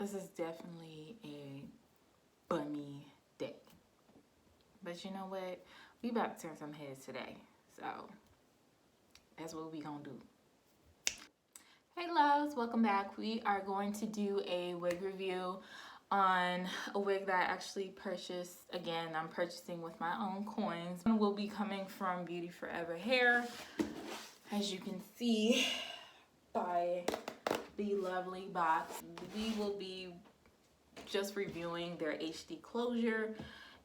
This is definitely a bummy day. But you know what? We about to turn some heads today. So that's what we gonna do. Hey loves, welcome back. We are going to do a wig review on a wig that I actually purchased. Again, I'm purchasing with my own coins. It will be coming from Beauty Forever Hair, as you can see by the lovely box. We will be just reviewing their HD Clousre,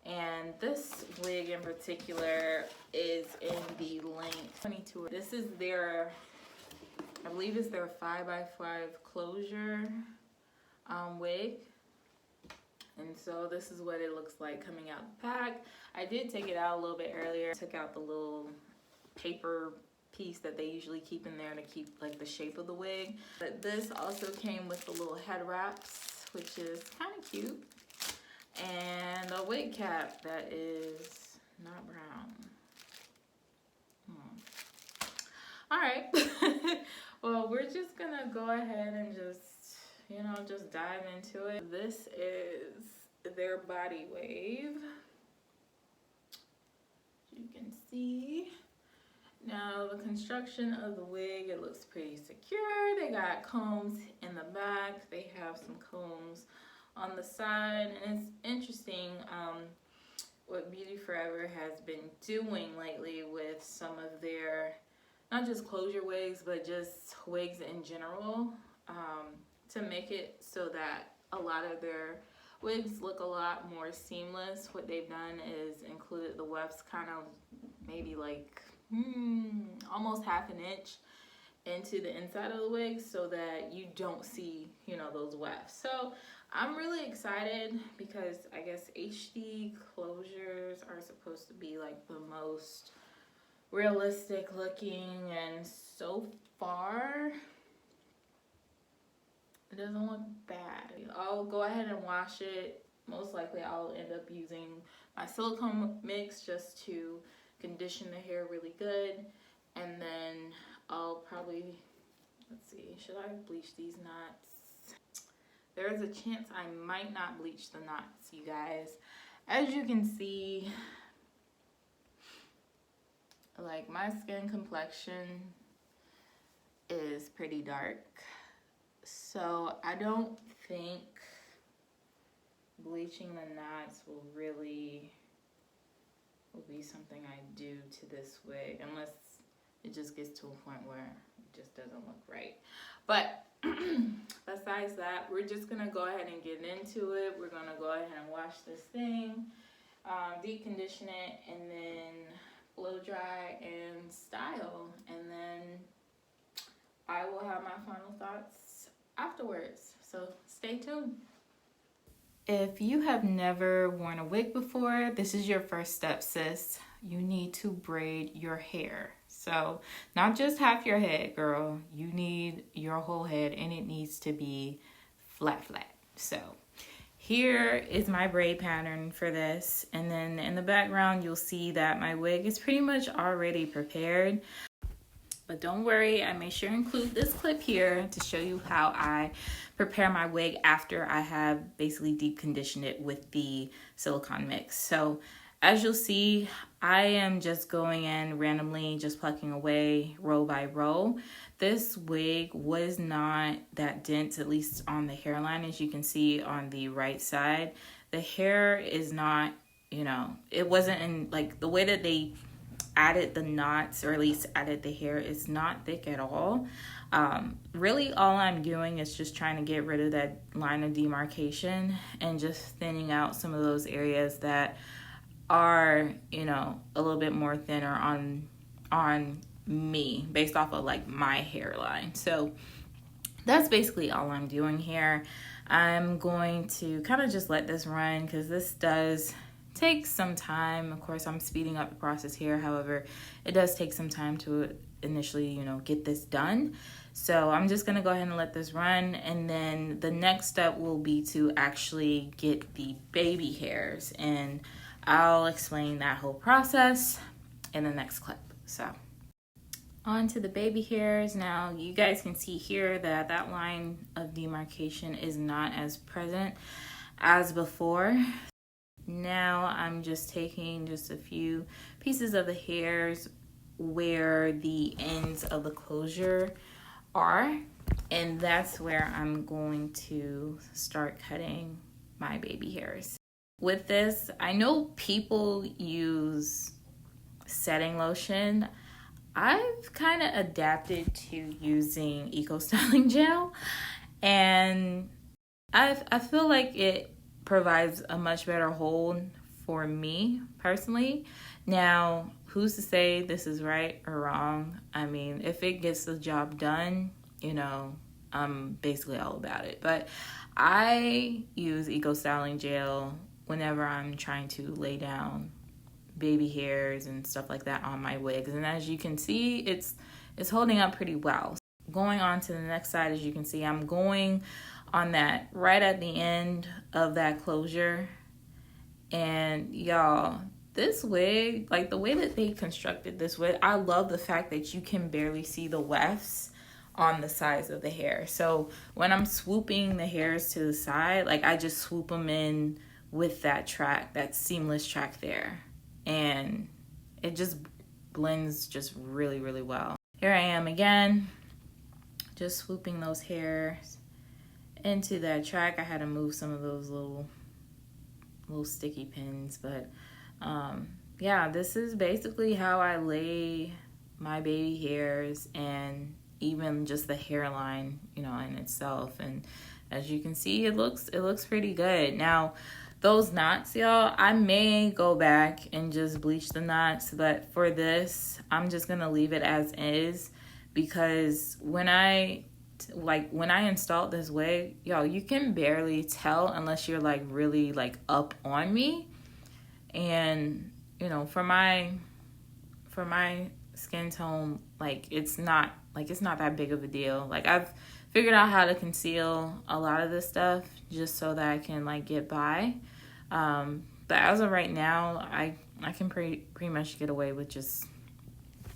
and this wig in particular is in the length 22. This is their, I believe it's their 5x5 Clousre wig. And so this is what it looks like coming out the pack. I did take it out a little bit earlier. Took out the little paper piece that they usually keep in there to keep like the shape of the wig. But this also came with the little head wraps, which is kind of cute. And a wig cap that is not brown. All right. Well, we're just gonna go ahead and just dive into it. This is their body wave. You can see. Now the construction of the wig, it looks pretty secure. They got combs in the back. They have some combs on the side, and it's interesting what Beauty Forever has been doing lately with some of their, not just Clousre wigs, but just wigs in general, to make it so that a lot of their wigs look a lot more seamless. What they've done is included the wefts kind of maybe like almost half an inch into the inside of the wig so that you don't see, those wefts. So I'm really excited because I guess HD Clousres are supposed to be like the most realistic looking, and so far it doesn't look bad. I'll go ahead and wash it. Most likely I'll end up using my silicone mix just to condition the hair really good, and then I'll probably, let's see, should I bleach these knots? There is a chance I might not bleach the knots, you guys. As you can see, like my skin complexion is pretty dark, so I don't think bleaching the knots will be something I do to this wig, unless it just gets to a point where it just doesn't look right. But besides that, we're just gonna go ahead and get into it. We're gonna go ahead and wash this thing, deep condition it, and then blow dry and style, and then I will have my final thoughts afterwards. So stay tuned. If you have never worn a wig before, this is your first step, sis. You need to braid your hair. So not just half your head, girl. You need your whole head, and it needs to be flat. So here is my braid pattern for this. And then in the background, you'll see that my wig is pretty much already prepared. But don't worry, I made sure to include this clip here to show you how I prepare my wig after I have basically deep conditioned it with the silicone mix. So as you'll see, I am just going in randomly, just plucking away row by row. This wig was not that dense, at least on the hairline, as you can see on the right side. The hair is not, it wasn't in like the way that they added the knots, or at least added the hair, is not thick at all. Really all I'm doing is just trying to get rid of that line of demarcation and just thinning out some of those areas that are, a little bit more thinner on me based off of like my hairline. So that's basically all I'm doing here. I'm going to kind of just let this run because this does take some time. Of course, I'm speeding up the process here. However, it does take some time to initially, get this done. So I'm just going to go ahead and let this run. And then the next step will be to actually get the baby hairs. And I'll explain that whole process in the next clip. So, On to the baby hairs. Now you guys can see here that that line of demarcation is not as present as before. Now I'm just taking just a few pieces of the hairs where the ends of the closure are, and that's where I'm going to start cutting my baby hairs. With this, I know people use setting lotion. I've kind of adapted to using Eco Styling Gel, and I feel like it provides a much better hold for me personally. Now, who's to say this is right or wrong? I mean, if it gets the job done, you know, I'm basically all about it. But I use Eco Styling Gel whenever I'm trying to lay down baby hairs and stuff like that on my wigs, and as you can see, it's holding up pretty well. Going on to the next side, as you can see, I'm going on that right at the end of that closure. And y'all, this wig, like the way that they constructed this wig, I love the fact that you can barely see the wefts on the sides of the hair. So when I'm swooping the hairs to the side, like I just swoop them in with that track, that seamless track there. And it just blends just really, really well. Here I am again, just swooping those hairs into that track. I had to move some of those little sticky pins, but yeah, this is basically how I lay my baby hairs, and even just the hairline, you know, in itself. And as you can see, it looks pretty good. Now, those knots, y'all, I may go back and just bleach the knots, but for this, I'm just gonna leave it as is, because when I installed this wig, y'all, you can barely tell unless you're like really like up on me. And you know, for my skin tone, like it's not that big of a deal. Like I've figured out how to conceal a lot of this stuff just so that I can like get by. But as of right now, I can pretty much get away with just,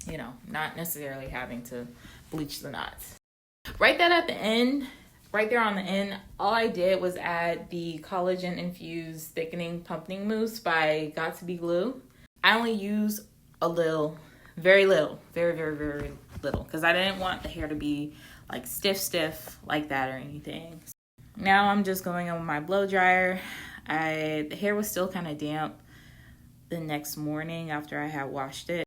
you know, not necessarily having to bleach the knots. Right there at the end, right there on the end, all I did was add the collagen infused thickening pumping mousse by Got To Be Glue. I only use a little, very little, very, very, very little, because I didn't want the hair to be like stiff like that or anything. Now I'm just going in with my blow dryer. The hair was still kind of damp the next morning after I had washed it.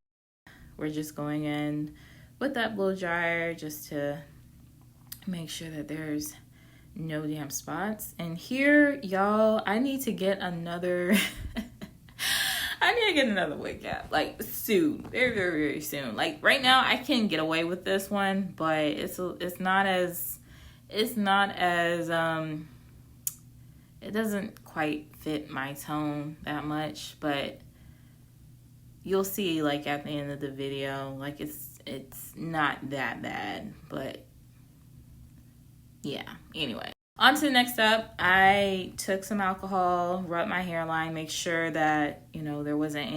We're just going in with that blow dryer just to make sure that there's no damp spots. And here, y'all, I need to get another wig cap, like soon, very, very, very soon. Like right now, I can get away with this one, but it's not as it doesn't quite fit my tone that much. But you'll see, like at the end of the video, like it's not that bad. But yeah, anyway. On to the next step. I took some alcohol, rubbed my hairline, make sure that, you know, there wasn't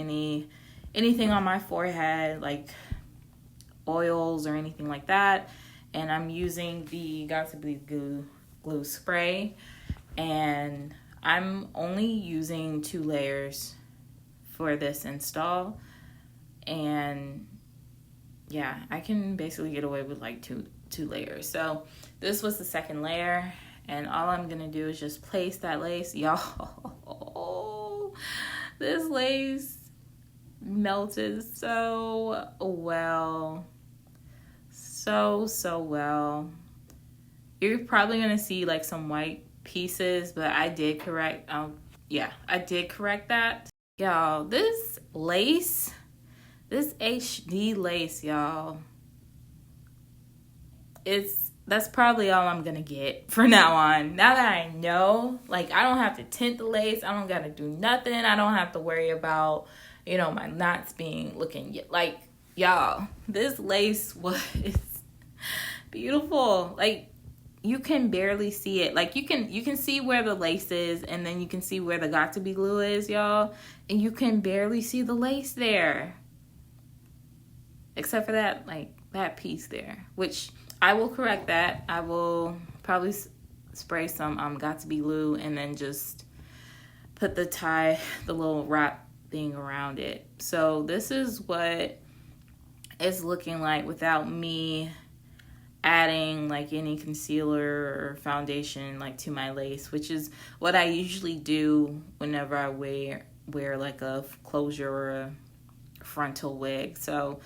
anything on my forehead, like oils or anything like that. And I'm using the Got To Be Glue spray. And I'm only using 2 layers for this install. And yeah, I can basically get away with like two layers. So this was the second layer, and all I'm gonna do is just place that lace. Y'all, this lace melted so well, so well. You're probably gonna see like some white pieces, but I did correct that. Y'all, this lace, this HD lace, y'all, that's probably all I'm gonna get for now on. Now that I know, like, I don't have to tint the lace, I don't gotta do nothing, I don't have to worry about, you know, my knots looking like, y'all, this lace was beautiful. Like, you can barely see it. Like, you can see where the lace is, and then you can see where the Got To Be Glue is, y'all, and you can barely see the lace there. Except for that, like, that piece there, which I will correct that. I will probably spray some Got2b glue and then just put the little wrap thing around it. So this is what it's looking like without me adding like any concealer or foundation like to my lace, which is what I usually do whenever I wear like a closure or a frontal wig. So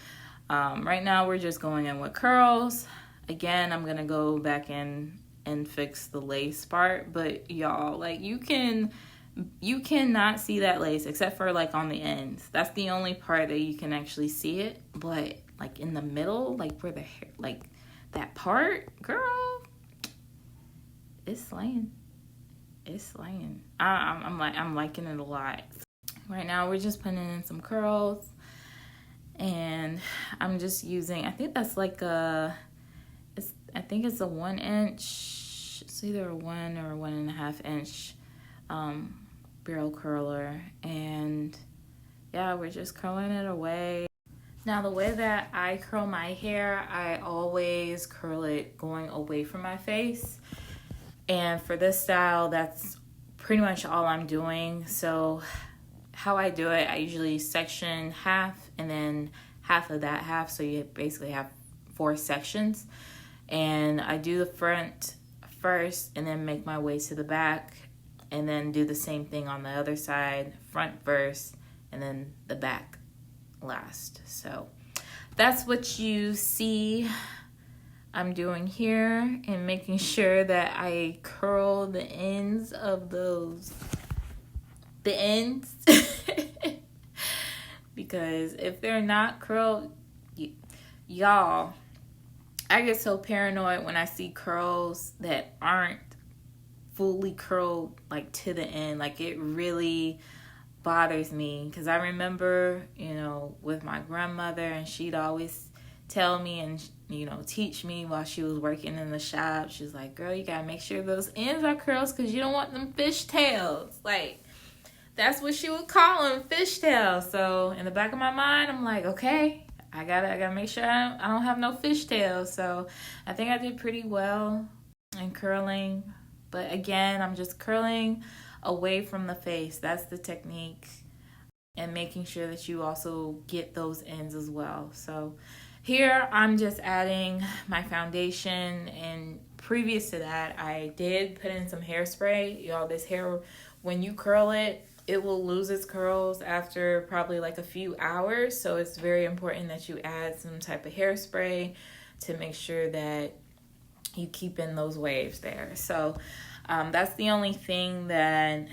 right now we're just going in with curls. Again, I'm gonna go back in and fix the lace part, but y'all, like, you cannot see that lace except for like on the ends. That's the only part that you can actually see it. But like in the middle, like where the hair, like that part, girl, it's slaying. It's slaying. I'm liking it a lot. Right now we're just putting in some curls, and I'm just using, I think that's like I think it's a 1 inch. It's either a 1 or 1.5 inch barrel curler, and yeah, we're just curling it away. Now, the way that I curl my hair, I always curl it going away from my face, and for this style, that's pretty much all I'm doing. So how I do it, I usually section half and then half of that half, so you basically have 4 sections, and I do the front first and then make my way to the back, and then do the same thing on the other side, front first and then the back last. So that's what you see I'm doing here, and making sure that I curl the ends of the ends because if they're not curled, y'all, I get so paranoid when I see curls that aren't fully curled like to the end. Like, it really bothers me, because I remember, with my grandmother, and she'd always tell me and teach me while she was working in the shop. She's like, girl, you gotta make sure those ends are curls because you don't want them fishtails. Like, that's what she would call them, fishtails. So in the back of my mind, I'm like, okay, I gotta make sure I don't have no fishtails. So I think I did pretty well in curling, but again, I'm just curling away from the face. That's the technique, and making sure that you also get those ends as well. So here I'm just adding my foundation, and previous to that, I did put in some hairspray. Y'all, this hair, when you curl it, it will lose its curls after probably like a few hours. So it's very important that you add some type of hairspray to make sure that you keep in those waves there. So that's the only thing that,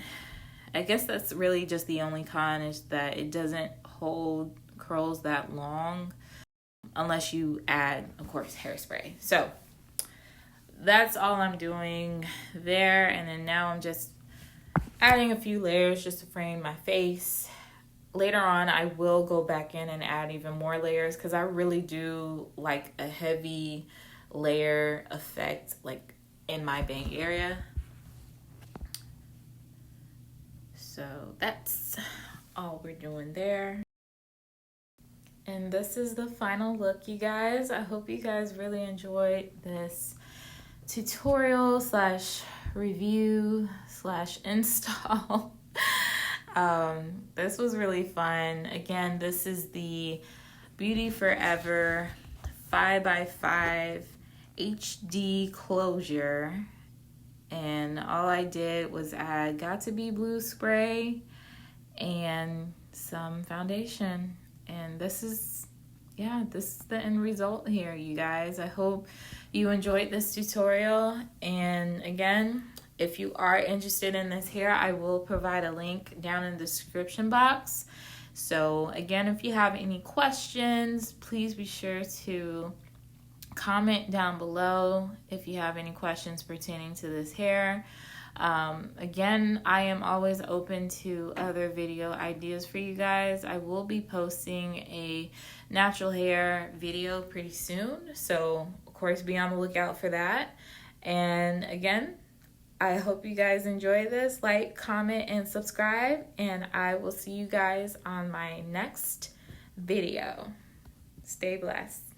I guess that's really just the only con, is that it doesn't hold curls that long unless you add, of course, hairspray. So that's all I'm doing there. And then now I'm just adding a few layers just to frame my face. Later on, I will go back in and add even more layers, because I really do like a heavy layer effect like in my bang area. So that's all we're doing there. And this is the final look, you guys. I hope you guys really enjoyed this tutorial / review / install. This was really fun. Again, this is the Beauty Forever 5x5 HD closure, and all I did was add Got2b blue spray and some foundation, and this is the end result here, you guys. I hope you enjoyed this tutorial, and again, if you are interested in this hair, I will provide a link down in the description box. So again, if you have any questions, please be sure to comment down below if you have any questions pertaining to this hair. Again, I am always open to other video ideas for you guys. I will be posting a natural hair video pretty soon, so of course be on the lookout for that. And again, I hope you guys enjoy this. Like, comment, and subscribe, and I will see you guys on my next video. Stay blessed.